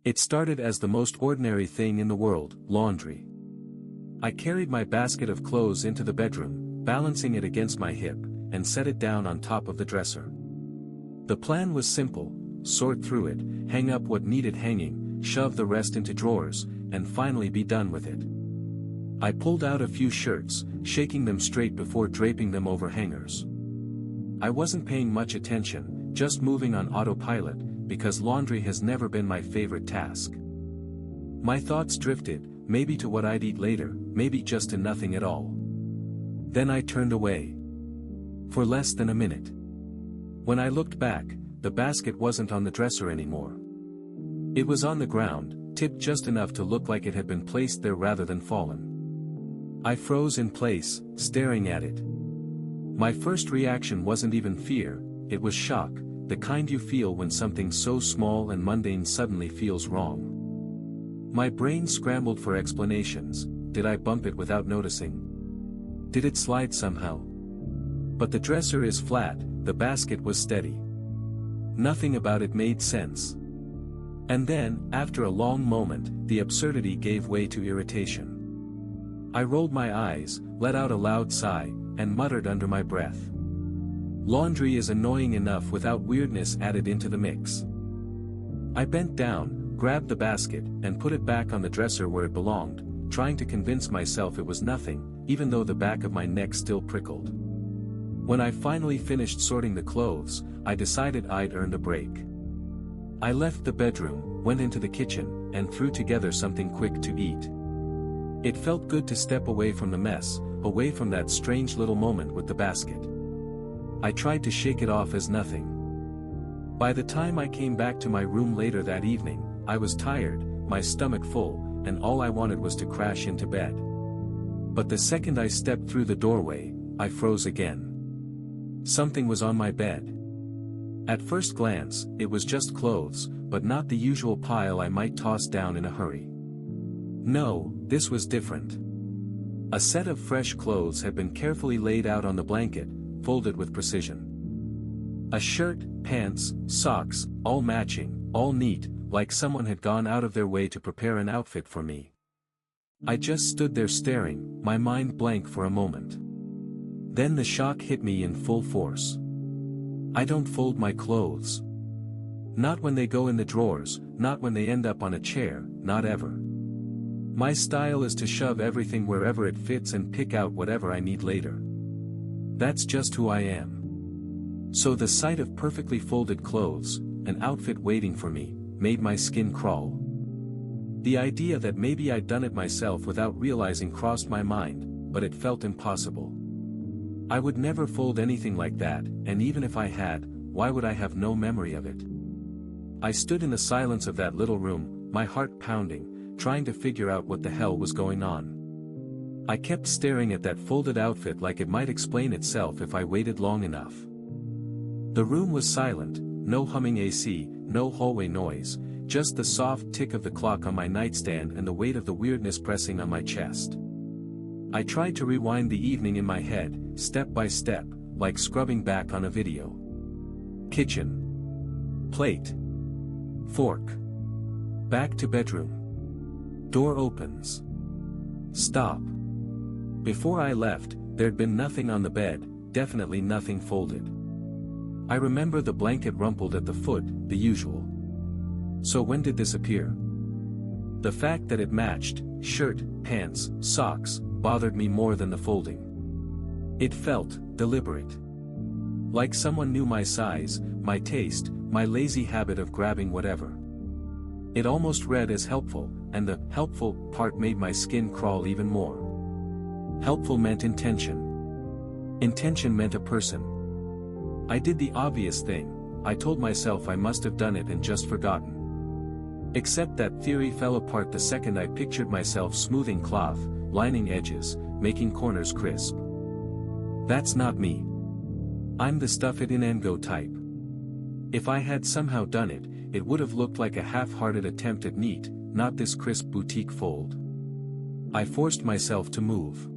It started as the most ordinary thing in the world, laundry. I carried my basket of clothes into the bedroom, balancing it against my hip, and set it down on top of the dresser. The plan was simple: sort through it, hang up what needed hanging, shove the rest into drawers, and finally be done with it. I pulled out a few shirts, shaking them straight before draping them over hangers. I wasn't paying much attention, just moving on autopilot, because laundry has never been my favorite task. My thoughts drifted, maybe to what I'd eat later, maybe just to nothing at all. Then I turned away. For less than a minute. When I looked back, the basket wasn't on the dresser anymore. It was on the ground, tipped just enough to look like it had been placed there rather than fallen. I froze in place, staring at it. My first reaction wasn't even fear, it was shock, the kind you feel when something so small and mundane suddenly feels wrong. My brain scrambled for explanations. Did I bump it without noticing? Did it slide somehow? But the dresser is flat, the basket was steady. Nothing about it made sense. And then, after a long moment, the absurdity gave way to irritation. I rolled my eyes, let out a loud sigh, and muttered under my breath. Laundry is annoying enough without weirdness added into the mix. I bent down, grabbed the basket, and put it back on the dresser where it belonged, trying to convince myself it was nothing, even though the back of my neck still prickled. When I finally finished sorting the clothes, I decided I'd earned a break. I left the bedroom, went into the kitchen, and threw together something quick to eat. It felt good to step away from the mess, away from that strange little moment with the basket. I tried to shake it off as nothing. By the time I came back to my room later that evening, I was tired, my stomach full, and all I wanted was to crash into bed. But the second I stepped through the doorway, I froze again. Something was on my bed. At first glance, it was just clothes, but not the usual pile I might toss down in a hurry. No, this was different. A set of fresh clothes had been carefully laid out on the blanket, folded with precision. A shirt, pants, socks, all matching, all neat, like someone had gone out of their way to prepare an outfit for me. I just stood there staring, my mind blank for a moment. Then the shock hit me in full force. I don't fold my clothes. Not when they go in the drawers, not when they end up on a chair, not ever. My style is to shove everything wherever it fits and pick out whatever I need later. That's just who I am. So the sight of perfectly folded clothes, an outfit waiting for me, made my skin crawl. The idea that maybe I'd done it myself without realizing crossed my mind, but it felt impossible. I would never fold anything like that, and even if I had, why would I have no memory of it? I stood in the silence of that little room, my heart pounding, trying to figure out what the hell was going on. I kept staring at that folded outfit like it might explain itself if I waited long enough. The room was silent, no humming AC, no hallway noise, just the soft tick of the clock on my nightstand and the weight of the weirdness pressing on my chest. I tried to rewind the evening in my head, step by step, like scrubbing back on a video. Kitchen. Plate. Fork. Back to bedroom. Door opens. Stop. Before I left, there'd been nothing on the bed, definitely nothing folded. I remember the blanket rumpled at the foot, the usual. So when did this appear? The fact that it matched, shirt, pants, socks, bothered me more than the folding. It felt deliberate. Like someone knew my size, my taste, my lazy habit of grabbing whatever. It almost read as helpful, and the helpful part made my skin crawl even more. Helpful meant intention. Intention meant a person. I did the obvious thing, I told myself I must have done it and just forgotten. Except that theory fell apart the second I pictured myself smoothing cloth, lining edges, making corners crisp. That's not me. I'm the stuff it in and go type. If I had somehow done it, it would have looked like a half-hearted attempt at neat, not this crisp boutique fold. I forced myself to move.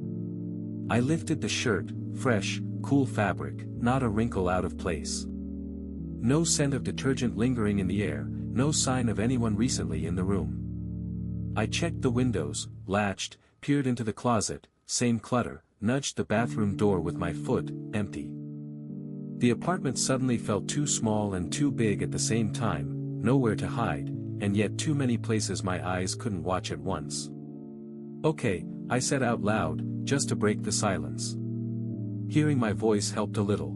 I lifted the shirt, fresh, cool fabric, not a wrinkle out of place. No scent of detergent lingering in the air, no sign of anyone recently in the room. I checked the windows, latched, peered into the closet, same clutter, nudged the bathroom door with my foot, empty. The apartment suddenly felt too small and too big at the same time, nowhere to hide, and yet too many places my eyes couldn't watch at once. "Okay," I said out loud, just to break the silence. Hearing my voice helped a little.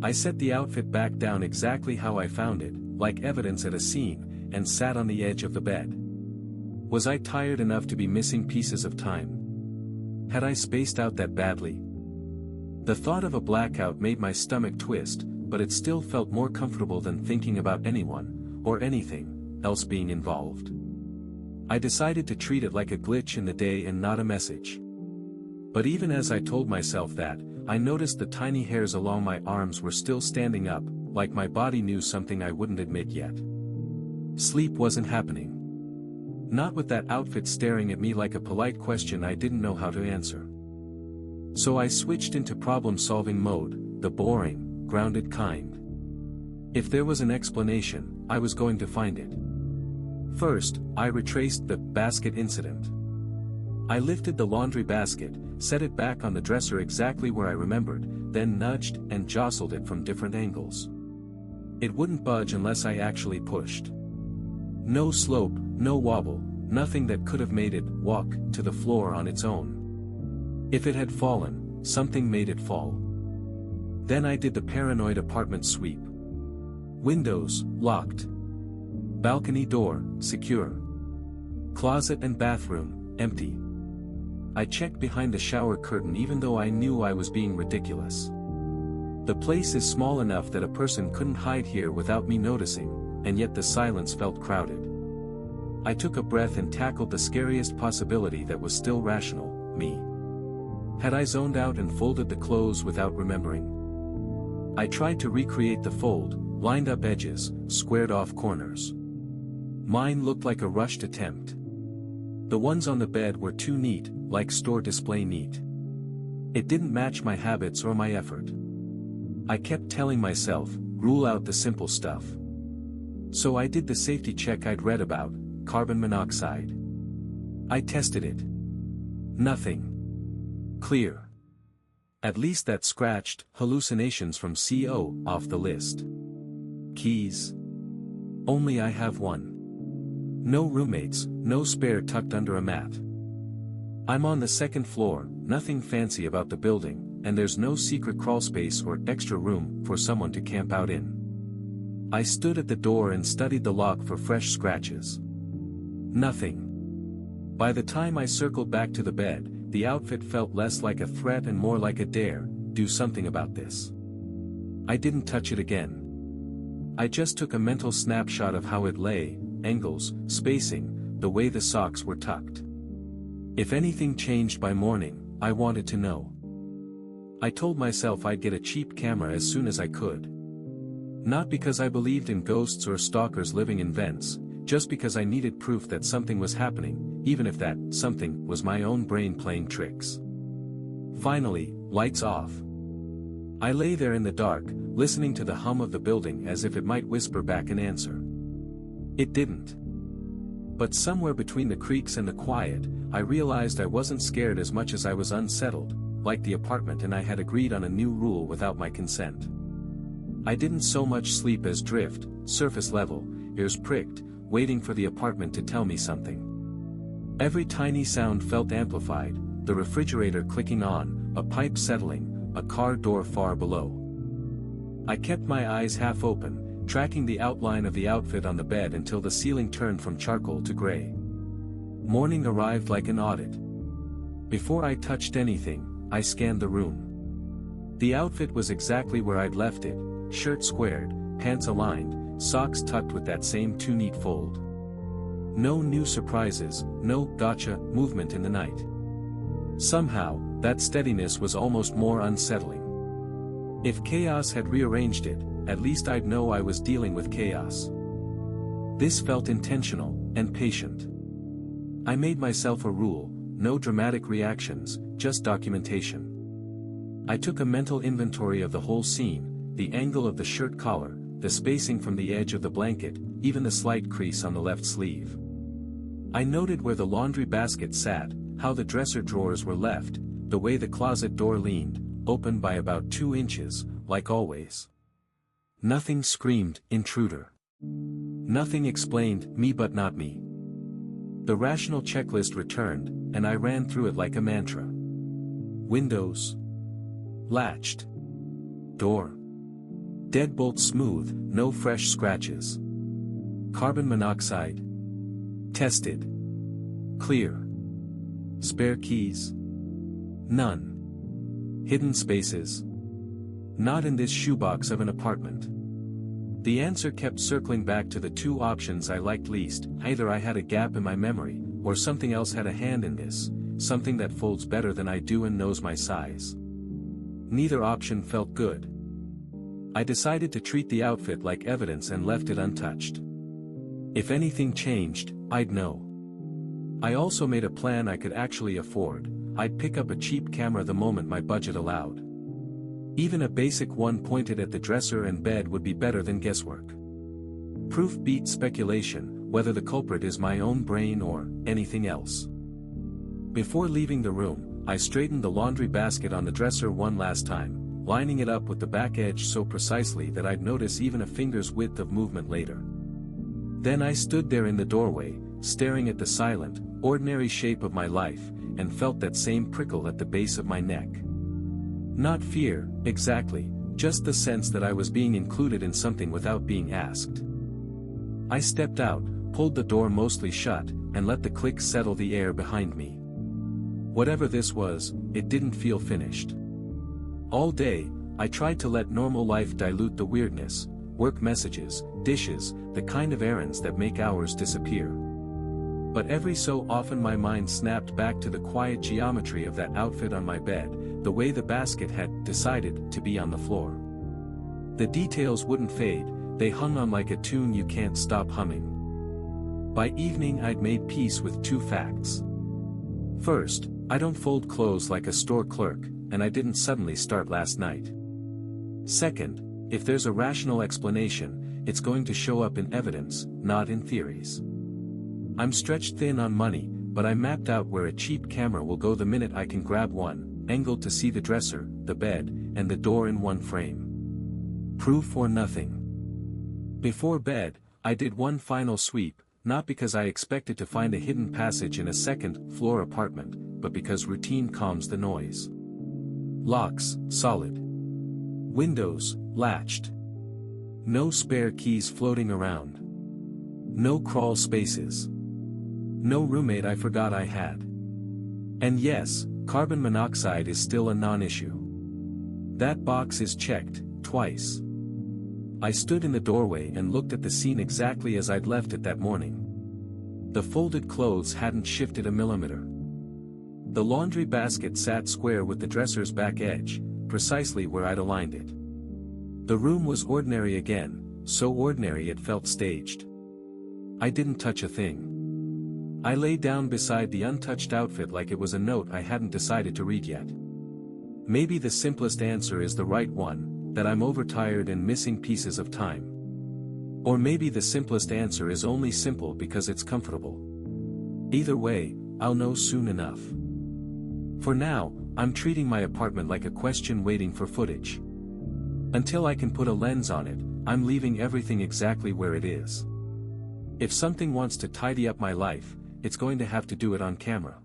I set the outfit back down exactly how I found it, like evidence at a scene, and sat on the edge of the bed. Was I tired enough to be missing pieces of time? Had I spaced out that badly? The thought of a blackout made my stomach twist, but it still felt more comfortable than thinking about anyone, or anything, else being involved. I decided to treat it like a glitch in the day and not a message. But even as I told myself that, I noticed the tiny hairs along my arms were still standing up, like my body knew something I wouldn't admit yet. Sleep wasn't happening. Not with that outfit staring at me like a polite question I didn't know how to answer. So I switched into problem-solving mode, the boring, grounded kind. If there was an explanation, I was going to find it. First, I retraced the basket incident. I lifted the laundry basket, set it back on the dresser exactly where I remembered, then nudged and jostled it from different angles. It wouldn't budge unless I actually pushed. No slope, no wobble, nothing that could have made it walk to the floor on its own. If it had fallen, something made it fall. Then I did the paranoid apartment sweep. Windows, locked. Balcony door, secure. Closet and bathroom, empty. I checked behind the shower curtain even though I knew I was being ridiculous. The place is small enough that a person couldn't hide here without me noticing, and yet the silence felt crowded. I took a breath and tackled the scariest possibility that was still rational, me. Had I zoned out and folded the clothes without remembering? I tried to recreate the fold, lined up edges, squared off corners. Mine looked like a rushed attempt. The ones on the bed were too neat, like store display neat. It didn't match my habits or my effort. I kept telling myself, rule out the simple stuff. So I did the safety check I'd read about, carbon monoxide. I tested it. Nothing. Clear. At least that scratched hallucinations from CO off the list. Keys. Only I have one. No roommates, no spare tucked under a mat. I'm on the second floor, nothing fancy about the building, and there's no secret crawlspace or extra room for someone to camp out in. I stood at the door and studied the lock for fresh scratches. Nothing. By the time I circled back to the bed, the outfit felt less like a threat and more like a dare, do something about this. I didn't touch it again. I just took a mental snapshot of how it lay, angles, spacing, the way the socks were tucked. If anything changed by morning, I wanted to know. I told myself I'd get a cheap camera as soon as I could. Not because I believed in ghosts or stalkers living in vents, just because I needed proof that something was happening, even if that something was my own brain playing tricks. Finally, lights off. I lay there in the dark, listening to the hum of the building as if it might whisper back an answer. It didn't. But somewhere between the creaks and the quiet, I realized I wasn't scared as much as I was unsettled, like the apartment and I had agreed on a new rule without my consent. I didn't so much sleep as drift, surface level, ears pricked, waiting for the apartment to tell me something. Every tiny sound felt amplified, the refrigerator clicking on, a pipe settling, a car door far below. I kept my eyes half open, tracking the outline of the outfit on the bed until the ceiling turned from charcoal to gray. Morning arrived like an audit. Before I touched anything, I scanned the room. The outfit was exactly where I'd left it, shirt squared, pants aligned, socks tucked with that same too-neat fold. No new surprises, no gotcha movement in the night. Somehow, that steadiness was almost more unsettling. If chaos had rearranged it, at least I'd know I was dealing with chaos. This felt intentional, and patient. I made myself a rule, no dramatic reactions, just documentation. I took a mental inventory of the whole scene, the angle of the shirt collar, the spacing from the edge of the blanket, even the slight crease on the left sleeve. I noted where the laundry basket sat, how the dresser drawers were left, the way the closet door leaned, open by about 2 inches, like always. Nothing screamed, intruder. Nothing explained, me but not me. The rational checklist returned, and I ran through it like a mantra. Windows. Latched. Door. Deadbolt smooth, no fresh scratches. Carbon monoxide. Tested. Clear. Spare keys. None. Hidden spaces. Not in this shoebox of an apartment. The answer kept circling back to the 2 options I liked least. Either I had a gap in my memory, or something else had a hand in this, something that folds better than I do and knows my size. Neither option felt good. I decided to treat the outfit like evidence and left it untouched. If anything changed, I'd know. I also made a plan I could actually afford. I'd pick up a cheap camera the moment my budget allowed. Even a basic one pointed at the dresser and bed would be better than guesswork. Proof beats speculation, whether the culprit is my own brain or anything else. Before leaving the room, I straightened the laundry basket on the dresser one last time, lining it up with the back edge so precisely that I'd notice even a finger's width of movement later. Then I stood there in the doorway, staring at the silent, ordinary shape of my life, and felt that same prickle at the base of my neck. Not fear, exactly, just the sense that I was being included in something without being asked. I stepped out, pulled the door mostly shut, and let the click settle the air behind me. Whatever this was, it didn't feel finished. All day, I tried to let normal life dilute the weirdness, work messages, dishes, the kind of errands that make hours disappear. But every so often my mind snapped back to the quiet geometry of that outfit on my bed, the way the basket had decided to be on the floor. The details wouldn't fade, they hung on like a tune you can't stop humming. By evening I'd made peace with 2 facts. First, I don't fold clothes like a store clerk, and I didn't suddenly start last night. Second, if there's a rational explanation, it's going to show up in evidence, not in theories. I'm stretched thin on money, but I mapped out where a cheap camera will go the minute I can grab one, angled to see the dresser, the bed, and the door in one frame. Proof or nothing. Before bed, I did one final sweep, not because I expected to find a hidden passage in a second-floor apartment, but because routine calms the noise. Locks, solid. Windows, latched. No spare keys floating around. No crawl spaces. No roommate I forgot I had. And yes, carbon monoxide is still a non-issue. That box is checked, twice. I stood in the doorway and looked at the scene exactly as I'd left it that morning. The folded clothes hadn't shifted a millimeter. The laundry basket sat square with the dresser's back edge, precisely where I'd aligned it. The room was ordinary again, so ordinary it felt staged. I didn't touch a thing. I lay down beside the untouched outfit like it was a note I hadn't decided to read yet. Maybe the simplest answer is the right one, that I'm overtired and missing pieces of time. Or maybe the simplest answer is only simple because it's comfortable. Either way, I'll know soon enough. For now, I'm treating my apartment like a question waiting for footage. Until I can put a lens on it, I'm leaving everything exactly where it is. If something wants to tidy up my life, it's going to have to do it on camera.